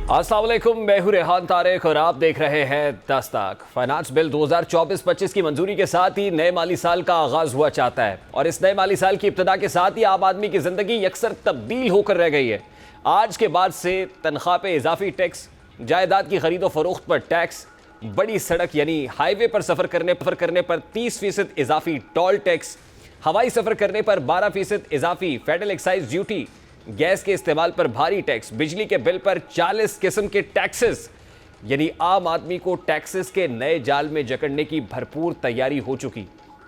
अस्सलाम वालेकुम, मैं हूं रेहान तारिक और आप देख रहे हैं दस्तक। फाइनेंस बिल 2024-25 की मंजूरी के साथ ही नए माली साल का आगाज हुआ चाहता है और इस नए माली साल की इब्तिदा के साथ ही आम आदमी की जिंदगी यकसर तब्दील होकर रह गई है। आज के बाद से तनख्वाह पे इजाफी टैक्स, जायदाद की खरीदो फरोख्त पर टैक्स, बड़ी सड़क यानी हाईवे पर सफर करने पर 30% इजाफी टोल टैक्स, हवाई सफर करने पर 12% इजाफी फेडरल एक्साइज ड्यूटी, गैस के इस्तेमाल पर भारी टैक्स, बिजली के बिल पर 40 किस्म के टैक्सेस, यानी आम आदमी को टैक्सेस के नए जाल में जकड़ने की भरपूर तैयारी हो चुकी।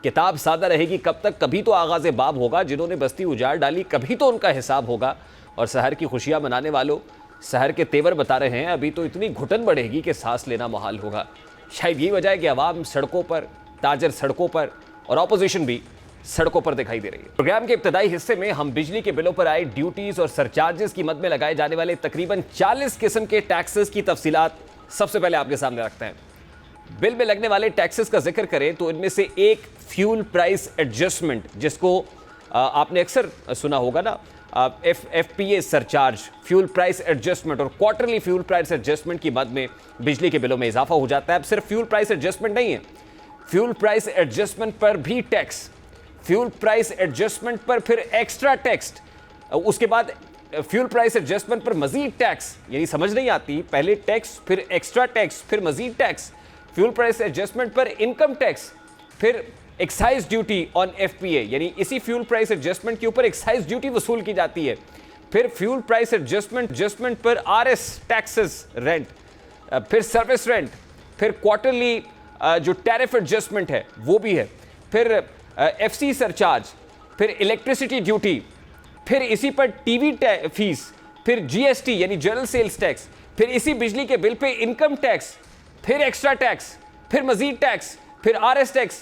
किताब सादा रहेगी कब तक? कभी तो आगाज़े बाब होगा। जिन्होंने बस्ती उजाड़ डाली कभी तो उनका हिसाब होगा। और शहर की खुशियां मनाने वालों, शहर के तेवर बता रहे हैं, अभी तो इतनी घुटन बढ़ेगी कि सांस लेना मुहाल होगा। शायद यही वजह है कि अवाम सड़कों पर, ताजर सड़कों पर और ऑपोजिशन भी सड़कों पर दिखाई दे रही है। प्रोग्राम के इब्तदाई हिस्से में हम बिजली के बिलों पर आए ड्यूटीज और सरचार्जेस की मद में लगाए जाने वाले तकरीबन 40 किस्म के टैक्सेस की तफसीलात सबसे पहले आपके सामने रखते हैं। बिल में लगने वाले टैक्सेस का जिक्र करें तो इनमें से एक फ्यूल प्राइस एडजस्टमेंट, जिसको आपने अक्सर सुना होगा ना, FPA surcharge, fuel price adjustment और क्वार्टरली फ्यूल प्राइस एडजस्टमेंट की मद में बिजली के बिलों में इजाफा हो जाता है। अब सिर्फ फ्यूल प्राइस एडजस्टमेंट नहीं है, फ्यूल प्राइस एडजस्टमेंट पर भी टैक्स, फ्यूल प्राइस एडजस्टमेंट पर फिर एक्स्ट्रा टैक्स, उसके बाद फ्यूल प्राइस एडजस्टमेंट पर मजीद टैक्स। यानी समझ नहीं आती, पहले टैक्स, फिर एक्स्ट्रा टैक्स, फिर मजीद टैक्स, फ्यूल प्राइस एडजस्टमेंट पर इनकम टैक्स, फिर एक्साइज ड्यूटी ऑन FPA, यानी इसी फ्यूल प्राइस एडजस्टमेंट के ऊपर एक्साइज ड्यूटी वसूल की जाती है, फिर फ्यूल प्राइस एडजस्टमेंट पर RS टैक्सेस, रेंट, फिर सर्विस रेंट, फिर क्वार्टरली जो टैरिफ एडजस्टमेंट है वो भी है, फिर FC सरचार्ज, फिर इलेक्ट्रिसिटी ड्यूटी, फिर इसी पर TV फीस, फिर GST यानी जनरल सेल्स टैक्स, फिर इसी बिजली के बिल पे इनकम टैक्स, फिर एक्स्ट्रा टैक्स, फिर मजीद टैक्स, फिर RS टैक्स।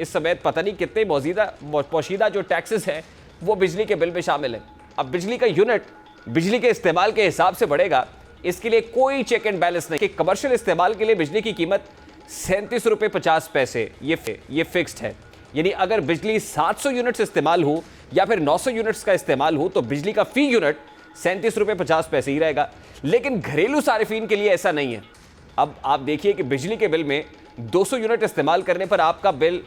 इस समेत पता नहीं कितने पोशीदा जो टैक्सेस हैं वो बिजली के बिल में शामिल है। अब बिजली का यूनिट बिजली के इस्तेमाल के हिसाब से बढ़ेगा, इसके लिए कोई चेक एंड बैलेंस नहीं कि कमर्शियल इस्तेमाल के लिए बिजली की कीमत 37 रुपये 50 पैसे ये फिक्स्ड है। यानी अगर बिजली 700 यूनिट्स इस्तेमाल हो या फिर 900 यूनिट्स का इस्तेमाल हो तो बिजली का फी यूनिट 37 रुपये 50 पैसे ही रहेगा। लेकिन घरेलू सारिफीन के लिए ऐसा नहीं है। अब आप देखिए कि बिजली के बिल में 200 यूनिट इस्तेमाल करने पर आपका बिल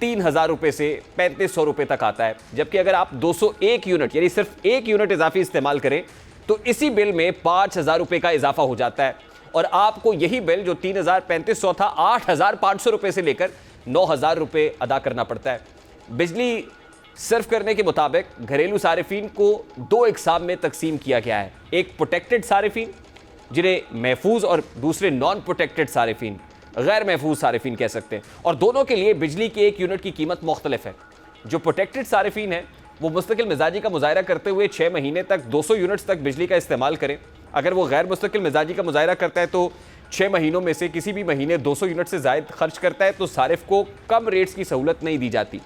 3000 रुपये से 3500 रुपये तक आता है, जबकि अगर आप 201 यूनिट यानी सिर्फ एक यूनिट इजाफी इस्तेमाल करें तो इसी बिल में 5000 रुपये का इजाफा हो जाता है और आपको यही बिल जो 3500 था 8500 रुपये से लेकर 9000 रुपये अदा करना पड़ता है। बिजली सर्व करने के मुताबिक घरेलू सारिफीन को 2 इकसाम में तकसीम किया गया है, एक प्रोटेक्टेड सारिफीन जिन्हें महफूज और दूसरे नॉन प्रोटेक्टेड सारिफीन, गैर महफूज सारिफीन कह सकते हैं, और दोनों के लिए बिजली की एक यूनिट की कीमत मुख्तलिफ है। जो प्रोटेक्टेड सारिफीन है वो मुस्तकिल मिजाजी का मुजाहरा करते हुए 6 महीने तक 200 यूनिट्स तक बिजली का इस्तेमाल करें। अगर वो गैर मुस्तकिल मिजाजी का मुजाहरा करता है तो 6 महीनों में से किसी भी महीने 200 यूनिट से ज़ायद खर्च करता है तो सारिफ को कम रेट्स की सहूलत नहीं दी जाती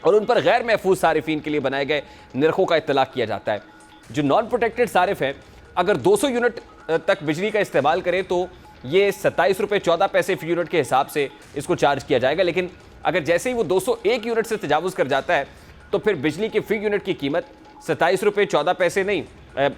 और उन पर गैर महफूज सारिफीन के लिए बनाए गए नरखों का इत्तलाक किया जाता है। जो नॉन प्रोटेक्टेड सारिफ है, अगर 200 यूनिट तक बिजली का इस्तेमाल करें तो ये 27 रुपये 14 पैसे फी यूनिट के हिसाब से इसको चार्ज किया जाएगा। लेकिन अगर जैसे ही वो 201 यूनिट से तजावुज़ कर जाता है तो फिर बिजली की फी यूनिट की कीमत 27 रुपये 14 पैसे नहीं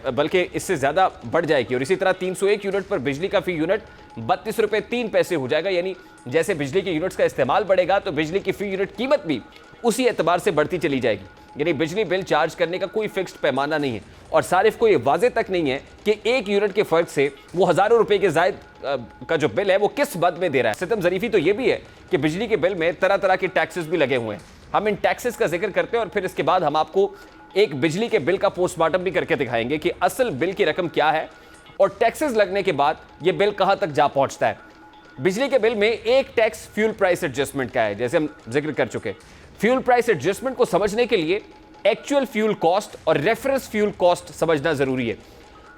बल्कि इससे ज़्यादा बढ़ जाएगी और इसी तरह 301 यूनिट पर बिजली का फी यूनिट 32 रुपये 3 पैसे हो जाएगा। यानी जैसे बिजली के यूनिट्स का इस्तेमाल बढ़ेगा तो बिजली की फी यूनिट कीमत भी उसी एतबार से बढ़ती चली जाएगी। यानी बिजली बिल चार्ज करने का कोई फिक्स्ड पैमाना नहीं है और सारिफ को ये वाज़े तक नहीं है कि एक यूनिट के फ़र्क से वो हज़ारों रुपये के ज़ायद का जो बिल है वो किस मद में दे रहा है। सितम ज़रीफ़ी तो ये भी है कि बिजली के बिल में तरह तरह के टैक्सेस भी लगे हुए हैं। हम इन टैक्सेस का जिक्र करते हैं और फिर इसके बाद हम आपको एक बिजली के बिल का पोस्टमार्टम भी करके दिखाएंगे कि असल बिल की रकम क्या है और टैक्सेस लगने के बाद ये बिल कहां तक जा पहुंचता है। बिजली के बिल में एक टैक्स फ्यूल प्राइस एडजस्टमेंट का है, जैसे हम जिक्र कर चुके। फ्यूल प्राइस एडजस्टमेंट को समझने के लिए एक्चुअल फ्यूल कॉस्ट और रेफरेंस फ्यूल कॉस्ट समझना जरूरी है।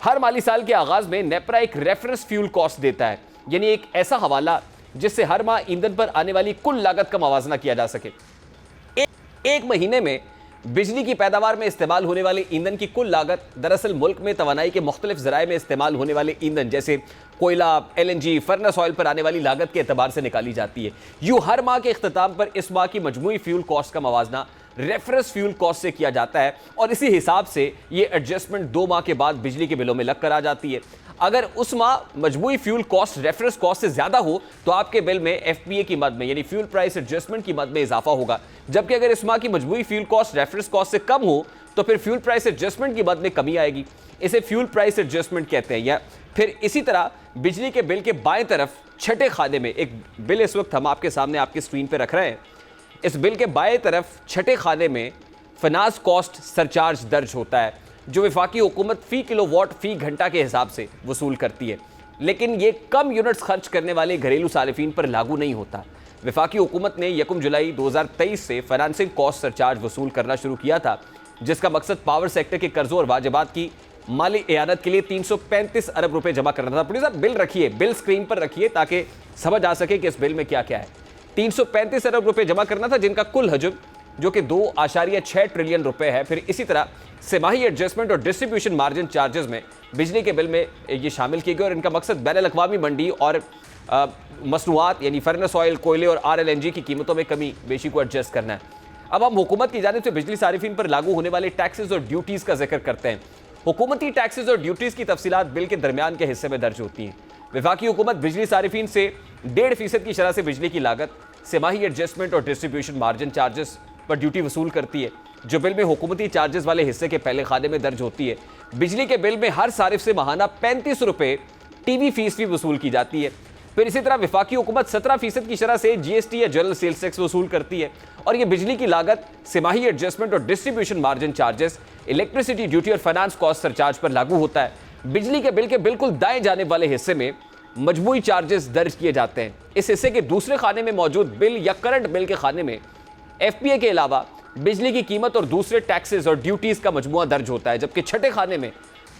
हर माली साल के आगाज में नेपरा एक रेफरेंस फ्यूल कॉस्ट देता है, यानी एक ऐसा हवाला जिससे हर माह ईंधन पर आने वाली कुल लागत का मवाजना किया जा सके। एक महीने में बिजली की पैदावार में इस्तेमाल होने वाले ईंधन की कुल लागत दरअसल मुल्क में तवानाई के मुख्तलिफ ज़राए में इस्तेमाल होने वाले ईंधन जैसे कोयला, LNG, फर्नेस ऑयल पर आने वाली लागत के एतबार से निकाली जाती है। यूं हर माह के इख्तिताम पर इस माह की मजमूई फ्यूल कॉस्ट का मवाजना रेफरेंस फ्यूल कॉस्ट से किया जाता है और इसी हिसाब से ये एडजस्टमेंट 2 माह के बाद बिजली के बिलों में लग कर आ जाती है। अगर उस माह मजमूई फ्यूल कॉस्ट रेफरेंस कॉस्ट से ज्यादा हो तो आपके बिल में FPA की मद में यानी फ्यूल प्राइस एडजस्टमेंट की मद में इजाफा होगा, जबकि अगर इस माह की मजमूई फ्यूल कॉस्ट रेफरेंस कॉस्ट से कम हो तो फिर फ्यूल प्राइस एडजस्टमेंट की मद में कमी आएगी। इसे फ्यूल प्राइस एडजस्टमेंट कहते हैं। या फिर इसी तरह बिजली के बिल के बाएं तरफ छठे खाने में एक बिल इस वक्त हम आपके सामने आपकी स्क्रीन पर रख रहे हैं। इस बिल के बाएं तरफ छठे खाने में फाइनेंस कॉस्ट सरचार्ज दर्ज होता है जो वफाकी हुकूमत फी किलोवाट फी घंटा के हिसाब से वसूल करती है, लेकिन ये कम यूनिट्स खर्च करने वाले घरेलू सारिफीन पर लागू नहीं होता। वफाकी हुकूमत ने 1 जुलाई 2023 से फाइनेंसिंग कॉस्ट सरचार्ज वसूल करना शुरू किया था, जिसका मकसद पावर सेक्टर के कर्जों और वाजिबात की माली एयानत के लिए 335 अरब रुपए जमा करना था। प्लीज आप बिल रखिए, बिल स्क्रीन पर रखिए ताकि समझ आ सके कि इस बिल में क्या क्या है। 335 अरब रुपए जमा करना था, जिनका कुल हजम जो कि 2.6 ट्रिलियन रुपए है। फिर इसी तरह सेमाही एडजस्टमेंट और डिस्ट्रीब्यूशन मार्जिन चार्जेस में बिजली के बिल में ये शामिल किए गए और इनका मकसद बैनुल अक़वामी मंडी और मसनूआत यानी फर्नेस ऑयल, कोयले और RLNG की कीमतों में कमी बेशी को एडजस्ट करना है। अब हम हुकूमत की जानिब से बिजली सारिफीन पर लागू होने वाले टैक्सेस और ड्यूटीज़ का जिक्र करते हैं। हुकूमती टैक्सेस और ड्यूटीज़ की तफसीलात बिल के दरमियान के हिस्से में दर्ज होती हैं। वफाकी हुकूमत बिजली सारिफीन से 1.5% की शरह से बिजली की लागत, सेमाही एडजस्टमेंट और डिस्ट्रीब्यूशन मार्जिन चार्जेस पर ड्यूटी वसूल करती है, जो बिल में हुकूमती चार्जेस वाले हिस्से के पहले खाने में दर्ज होती है। बिजली के बिल में हर सारिफ से माहाना 35 रुपए TV फीस भी वसूल की जाती है। फिर इसी तरह वफाकी हुकूमत 17% की शरह से GST या जनरल सेल्स टैक्स वसूल करती है और यह बिजली की लागत, सेमाही एडजस्टमेंट और distribution margin charges, electricity duty और फाइनेंस कॉस्ट सरचार्ज पर लागू होता है। बिजली के बिल के बिल्कुल दाएं जाने वाले हिस्से में मजमूई चार्जेस दर्ज किए जाते हैं। इस हिस्से के दूसरे खाने में मौजूद बिल या करंट बिल के खाने में FPA के अलावा बिजली की कीमत और दूसरे टैक्सेस और ड्यूटीज का मजमुआ दर्ज होता है, जबकि छठे खाने में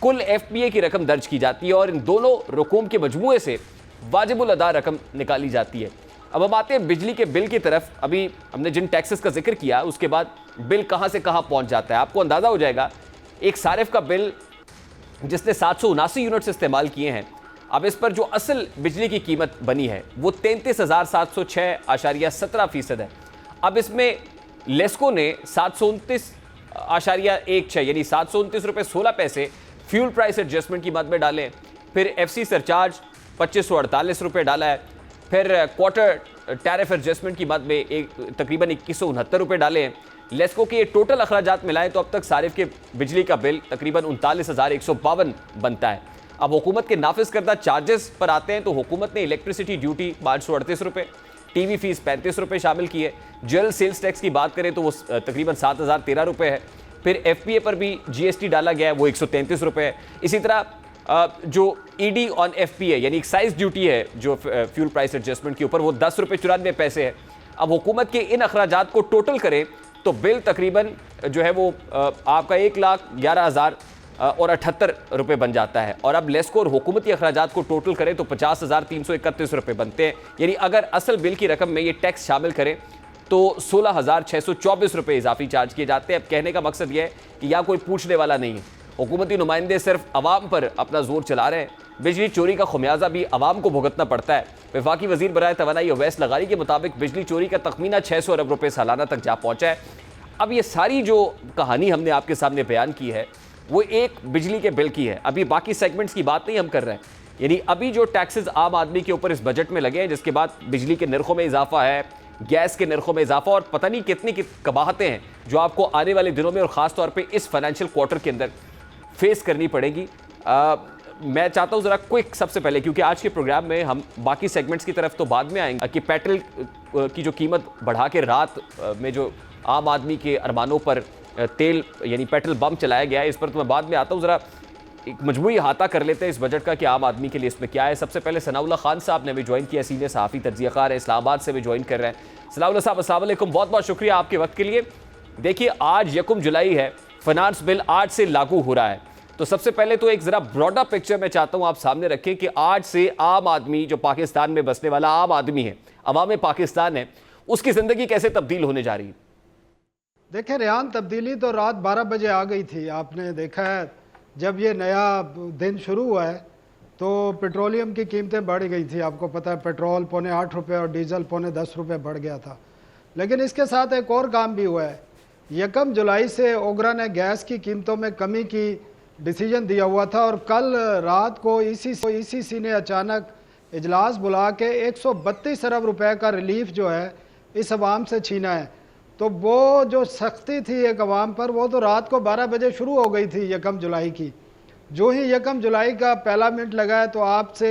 कुल FPA की रकम दर्ज की जाती है और इन दोनों रकूम के मजमुए से वाजिबुल अदा रकम निकाली जाती है। अब हम आते हैं बिजली के बिल की तरफ। अभी हमने जिन टैक्सेस का जिक्र किया उसके बाद बिल कहाँ से कहाँ पहुँच जाता है आपको अंदाज़ा हो जाएगा। एक सारिफ का बिल जिसने 779 यूनिट्स इस्तेमाल किए हैं, अब इस पर जो असल बिजली की कीमत बनी है वो 33,706.17% है। अब इसमें लेस्को ने 729.16 यानी 729 रुपये 16 पैसे फ्यूल प्राइस एडजस्टमेंट की मद में डाले। फिर FC सरचार्ज 2548 रुपये डाला है। फिर क्वार्टर टैरिफ एडजस्टमेंट की मद में तकरीबन 2169 रुपये डाले हैं। लेस्को के टोटल अखराजात मिलाएं तो अब तक सारिफ के बिजली का बिल तकरीबन 39,152 बनता है। अब हुकूमत के नाफिज करदा चार्जेस पर आते हैं तो हुकूमत ने इलेक्ट्रिसिटी ड्यूटी 538 रुपये, TV फीस 35 रुपये शामिल की है। जनरल सेल्स टैक्स की बात करें तो वो तकरीबन 7,013 रुपये है। फिर FPA पर भी GST डाला गया है, वो 133 रुपये है। इसी तरह जो ED ऑन FPA यानी एक्साइज ड्यूटी है जो फ्यूल प्राइस एडजस्टमेंट के ऊपर, वो 10 रुपये 94 पैसे है। अब हुकूमत के इन अखराजात को टोटल करें तो बिल तकरीबन जो है वो आपका 1,11,078 रुपये बन जाता है। और अब लेस्को और हुकूमती अखराजात को टोटल करें तो 50,331 रुपये बनते हैं। यानी अगर असल बिल की रकम में ये टैक्स शामिल करें तो 16,624 रुपये इजाफी चार्ज किए जाते हैं। अब कहने का मकसद यह है कि यहाँ कोई पूछने वाला नहीं है, हुकूमती नुमाइंदे सिर्फ अवाम पर अपना जोर चला रहे हैं। बिजली चोरी का खुमियाजा भी अवाम को भुगतना पड़ता है। वफाकी वजीर बराए तवानाई अवैस लगारी के मुताबिक बिजली चोरी का तखमीना 600 अरब रुपये सालाना तक जा पहुँचा है। अब ये सारी जो कहानी हमने आपके सामने बयान की है वो एक बिजली के बिल की है। अभी बाकी सेगमेंट्स की बात नहीं हम कर रहे हैं। यानी अभी जो टैक्सेस आम आदमी के ऊपर इस बजट में लगे हैं, जिसके बाद बिजली के नरखों में इजाफा है, गैस के नरखों में इजाफा और पता नहीं कितनी कबाहतें हैं जो आपको आने वाले दिनों में और ख़ास तौर पे इस फाइनेंशियल क्वार्टर के अंदर फेस करनी पड़ेगी। मैं चाहता हूँ ज़रा क्विक सबसे पहले, क्योंकि आज के प्रोग्राम में हम बाकी सेगमेंट्स की तरफ तो बाद में आएंगे, कि पेट्रोल की जो कीमत बढ़ा के रात में जो आम आदमी के अरमानों पर तेल यानी पेट्रोल बम चलाया गया है, इस पर तो मैं बाद में आता हूँ। ज़रा एक मजमूई अहाता कर लेते हैं इस बजट का कि आम आदमी के लिए इसमें क्या है। सबसे पहले सनाउल्लाह खान साहब ने भी ज्वाइन किया, सीनियर सहाफ़ी तज्ज़ियाकार है, इस्लामाबाद से भी ज्वाइन कर रहे हैं। सनाउल्लाह साहब अस्सलाम वालेकुम, बहुत बहुत शुक्रिया आपके वक्त के लिए। देखिए आज 1 जुलाई है, फाइनेंस बिल आज से लागू हो रहा है, तो सबसे पहले तो एक ज़रा ब्रॉडर पिक्चर मैं चाहता हूँ आप सामने रखें कि आज से आम आदमी जो पाकिस्तान में बसने वाला आम आदमी है, अवाम पाकिस्तान है, उसकी ज़िंदगी कैसे तब्दील होने जा रही है। देखिए रेहान, तब्दीली तो रात 12 बजे आ गई थी। आपने देखा है जब ये नया दिन शुरू हुआ है तो पेट्रोलियम की कीमतें बढ़ गई थी। आपको पता है पेट्रोल ₹8.25 और डीजल ₹10.10 बढ़ गया था। लेकिन इसके साथ एक और काम भी हुआ है। 1 जुलाई से ओगरा ने गैस की कीमतों में कमी की डिसीजन दिया हुआ था और कल रात को ईसीसी ने अचानक इजलास बुला के 132 अरब रुपए का रिलीफ जो है इस अवाम से छीना है। तो वो जो सख्ती थी एक अवाम पर, वो तो रात को 12 बजे शुरू हो गई थी 1 जुलाई की। जो ही 1 जुलाई का पहला मिनट लगा है तो आपसे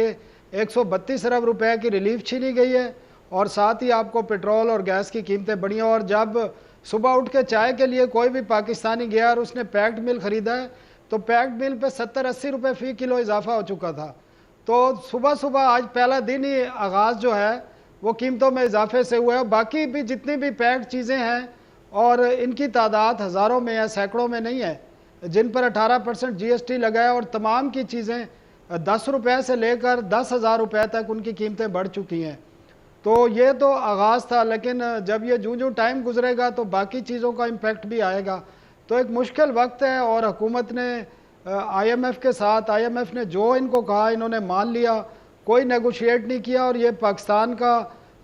132 अरब रुपए की रिलीफ छीनी गई है और साथ ही आपको पेट्रोल और गैस की कीमतें बढ़ी हैं। और जब सुबह उठ के चाय के लिए कोई भी पाकिस्तानी गया और उसने पैक्ड मिल्क ख़रीदा है तो पैक्ड मिल्क पे 70-80 रुपये फ़ी किलो इजाफा हो चुका था। तो सुबह सुबह आज पहला दिन ही आगाज़ जो है वो कीमतों में इजाफे से हुआ है। बाकी भी जितनी भी पैक्ड चीज़ें हैं और इनकी तादाद हज़ारों में है, सैकड़ों में नहीं है, जिन पर 18% GST लगा है और तमाम की चीज़ें 10 रुपये से लेकर 10,000 रुपये तक उनकी कीमतें बढ़ चुकी हैं। तो ये तो आगाज़ था, लेकिन जब ये जूं टाइम गुजरेगा तो बाकी चीज़ों का इम्पेक्ट भी आएगा। तो एक मुश्किल वक्त है और हुकूमत ने IMF के साथ, IMF ने जो इनको कहा इन्होंने मान लिया, कोई नेगोशिएट नहीं किया। और ये पाकिस्तान का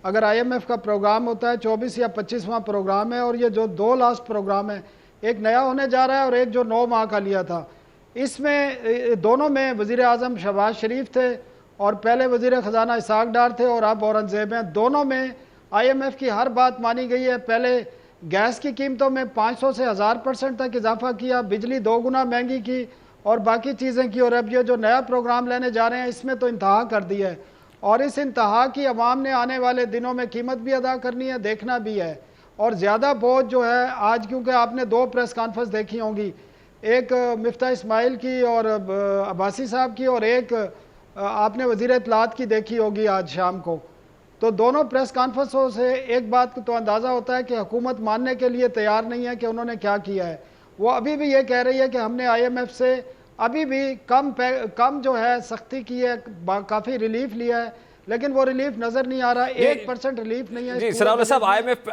अगर IMF का प्रोग्राम होता है 24 या 25वां प्रोग्राम है और ये जो 2 लास्ट प्रोग्राम है, एक नया होने जा रहा है और एक जो 9 माह का लिया था, इसमें दोनों में वज़ीर आज़म शहबाज शरीफ थे और पहले वज़ीर ख़जाना इसाक डार थे और अब औरंगज़ेब हैं। दोनों में IMF की हर बात मानी गई है। पहले गैस की कीमतों में 500 से 1000% तक इजाफा किया, बिजली 2 गुना महंगी की और बाकी चीज़ें की। और अब ये जो नया प्रोग्राम लेने जा रहे हैं इसमें तो इंतहा कर दिया है और इस इंतहा की अवाम ने आने वाले दिनों में कीमत भी अदा करनी है, देखना भी है। और ज़्यादा बोझ जो है आज, क्योंकि आपने 2 प्रेस कॉन्फ्रेंस देखी होंगी, एक मिफ्ता इस्माइल की और अब्बासी साहब की और एक आपने वज़ीर इत्तलात की देखी होगी आज शाम को। तो दोनों प्रेस कॉन्फ्रेंसों से एक बात तो अंदाज़ा होता है कि हुकूमत मानने के लिए तैयार नहीं है कि उन्होंने क्या किया है। वो अभी भी ये कह रही है कि हमने IMF से अभी भी कम जो है सख्ती की है, काफ़ी रिलीफ लिया है, लेकिन वो रिलीफ नज़र नहीं आ रहा। 1% रिलीफ नहीं है। जी सलाउल्लाह साहब,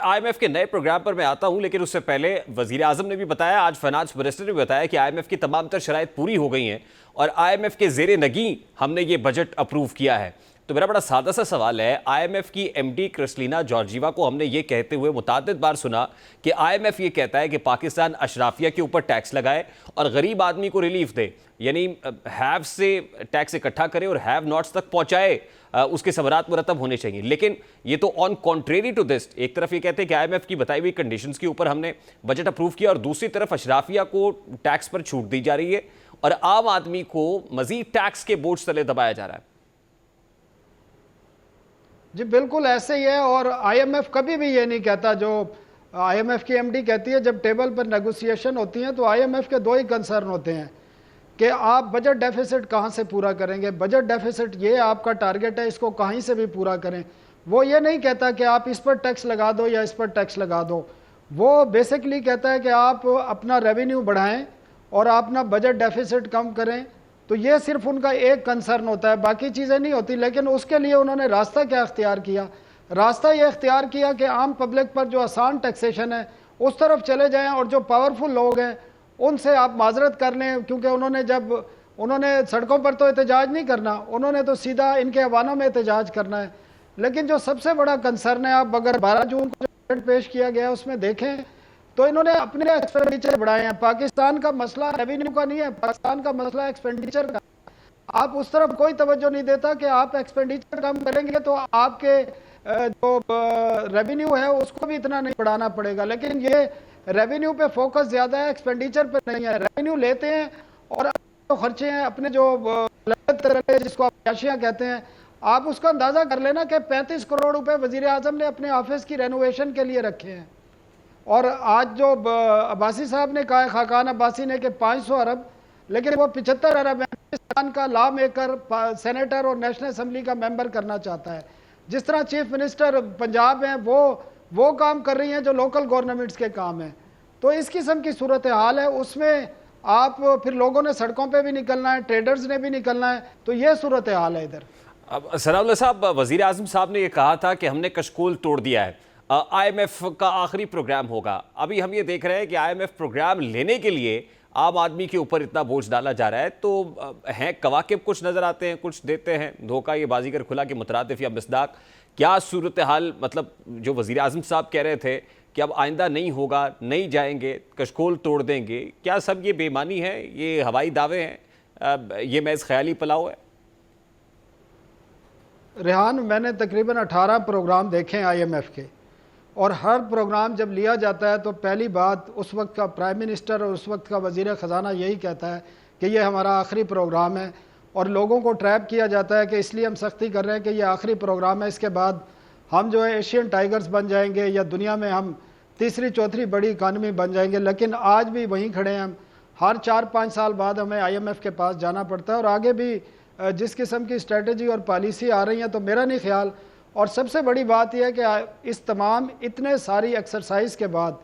IMF के नए प्रोग्राम पर मैं आता हूं, लेकिन उससे पहले वज़ीर आज़म ने भी बताया, आज फाइनेंस मिनिस्टर ने भी बताया कि IMF की तमाम तर शराइत पूरी हो गई हैं और IMF के ज़ेरे नगी हमने ये बजट अप्रूव किया है। तो मेरा बड़ा सादा सा सवाल है, IMF की MD क्रिस्टलिना जॉर्जीवा को हमने ये कहते हुए मुतादिद बार सुना कि IMF ये कहता है कि पाकिस्तान अशराफिया के ऊपर टैक्स लगाए और गरीब आदमी को रिलीफ दे, यानी हैव से टैक्स इकट्ठा करे और हैव नॉट्स तक पहुंचाए, उसके समरात मुरतब होने चाहिए। लेकिन ये तो ऑन कॉन्ट्रेरी टू दिस, एक तरफ ये कहते हैं कि IMF की बताई हुई कंडीशंस के ऊपर हमने बजट अप्रूव किया और दूसरी तरफ अशराफिया को टैक्स पर छूट दी जा रही है और आम आदमी को मजीद टैक्स के बोझ तले दबाया जा रहा है। जी बिल्कुल ऐसे ही है। और IMF कभी भी ये नहीं कहता, जो IMF की MD कहती है जब टेबल पर नेगोशिएशन होती हैं तो IMF के 2 ही कंसर्न होते हैं कि आप बजट डेफिसिट कहाँ से पूरा करेंगे। बजट डेफिसिट ये आपका टारगेट है, इसको कहीं से भी पूरा करें। वो ये नहीं कहता कि आप इस पर टैक्स लगा दो या इस पर टैक्स लगा दो। वो बेसिकली कहता है कि आप अपना रेवेन्यू बढ़ाएं और अपना बजट डेफिसिट कम करें। तो ये सिर्फ उनका एक कंसर्न होता है, बाकी चीज़ें नहीं होती। लेकिन उसके लिए उन्होंने रास्ता क्या इख्तियार किया? रास्ता ये इख्तियार किया कि आम पब्लिक पर जो आसान टैक्सेशन है उस तरफ चले जाएं और जो पावरफुल लोग हैं उनसे आप माजरत कर लें, क्योंकि उन्होंने सड़कों पर तो एहतजाज नहीं करना, उन्होंने तो सीधा इनके हवानों में एहतजाज करना है। लेकिन जो सबसे बड़ा कंसर्न है, आप अगर 12 जून को जो बजट पेश किया गया उसमें देखें तो इन्होंने अपने एक्सपेंडिचर बढ़ाए हैं। पाकिस्तान का मसला रेवेन्यू का नहीं है, पाकिस्तान का मसला एक्सपेंडिचर का। आप उस तरफ कोई तवज्जो नहीं देता कि आप एक्सपेंडिचर कम करेंगे तो आपके जो रेवेन्यू है उसको भी इतना नहीं बढ़ाना पड़ेगा। लेकिन ये रेवेन्यू पे फोकस ज्यादा है, एक्सपेंडिचर पे नहीं है। रेवेन्यू लेते हैं और जो खर्चे हैं अपने जो जिसको आप कैशियां कहते हैं, आप उसका अंदाजा कर लेना कि 35 करोड़ रुपए वजीर आजम ने अपने ऑफिस की रेनोवेशन के लिए रखे हैं। और आज जो अब्बासी साहब ने कहा, खाकान अब्बासी ने कि 500 अरब, लेकिन वो 75 अरब है। पाकिस्तान का लॉ मेकर, सेनेटर और नेशनल असेंबली का मेंबर करना चाहता है। जिस तरह चीफ मिनिस्टर पंजाब हैं वो काम कर रही हैं जो लोकल गवर्नमेंट्स के काम हैं। तो इस किस्म की सूरत हाल है, उसमें आप फिर लोगों ने सड़कों पे भी निकलना है, ट्रेडर्स ने भी निकलना है। तो ये सूरत हाल है इधर। अब सनाउल्लाह साहब, वज़ीर आज़म साहब ने ये कहा था कि हमने कशकोल तोड़ दिया है, IMF का आखिरी प्रोग्राम होगा। अभी हम ये देख रहे हैं कि IMF प्रोग्राम लेने के लिए आम आदमी के ऊपर इतना बोझ डाला जा रहा है, तो हैं कवाकिब कुछ नजर आते हैं, कुछ देते हैं धोखा, ये बाजीगर खुला कि मुतरादिफ या मिसदाक, क्या सूरत हाल? मतलब जो वजीर आजम साहब कह रहे थे कि अब आइंदा नहीं होगा, नहीं जाएंगे, कशकोल तोड़ देंगे, क्या सब ये बेईमानी है, ये हवाई दावे हैं, ये महज ख्याली पलाव है? रेहान, मैंने तकरीबन 18 प्रोग्राम देखे हैं IMF के, और हर प्रोग्राम जब लिया जाता है तो पहली बात उस वक्त का प्राइम मिनिस्टर और उस वक्त का वज़ीर ख़जाना यही कहता है कि ये हमारा आखिरी प्रोग्राम है, और लोगों को ट्रैप किया जाता है कि इसलिए हम सख्ती कर रहे हैं कि ये आखिरी प्रोग्राम है, इसके बाद हम जो है एशियन टाइगर्स बन जाएंगे या दुनिया में हम तीसरी चौथी बड़ी इकानमी बन जाएंगे। लेकिन आज भी वहीं खड़े हैं हम। हर 4-5 साल बाद हमें IMF के पास जाना पड़ता है, और आगे भी जिस किस्म की स्ट्रेटजी और पॉलिसी आ रही है, तो मेरा नहीं ख्याल। और सबसे बड़ी बात यह है कि इस तमाम इतने सारी एक्सरसाइज के बाद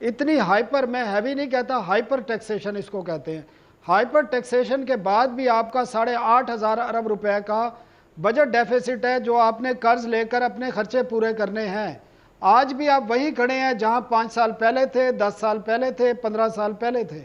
इतनी हाइपर, मैं हैवी नहीं कहता, हाइपर टैक्सेशन इसको कहते हैं, हाइपर टैक्सेशन के बाद भी आपका 8,500 अरब रुपए का बजट डेफिसिट है जो आपने कर्ज लेकर अपने खर्चे पूरे करने हैं। आज भी आप वहीं खड़े हैं जहां 5 साल पहले थे, 10 साल पहले थे, 15 साल पहले थे।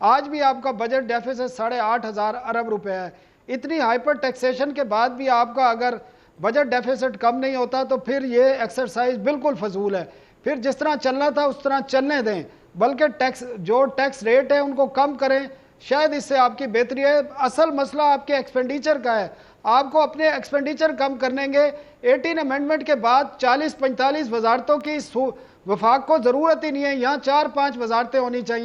आज भी आपका बजट डेफिसिट 8,500 अरब रुपए है। इतनी हाइपर टैक्सेशन के बाद भी आपका अगर बजट डेफिसिट कम नहीं होता तो फिर ये एक्सरसाइज बिल्कुल फजूल है। फिर जिस तरह चलना था उस तरह चलने दें, बल्कि टैक्स रेट है उनको कम करें, शायद इससे आपकी बेहतरी है। असल मसला आपके एक्सपेंडिचर का है, आपको अपने एक्सपेंडिचर कम करनेंगे। 18 अमेंडमेंट के बाद 40-45 वजारतों की वफाक को ज़रूरत ही नहीं है, यहाँ 4-5 वजारतें होनी चाहिए।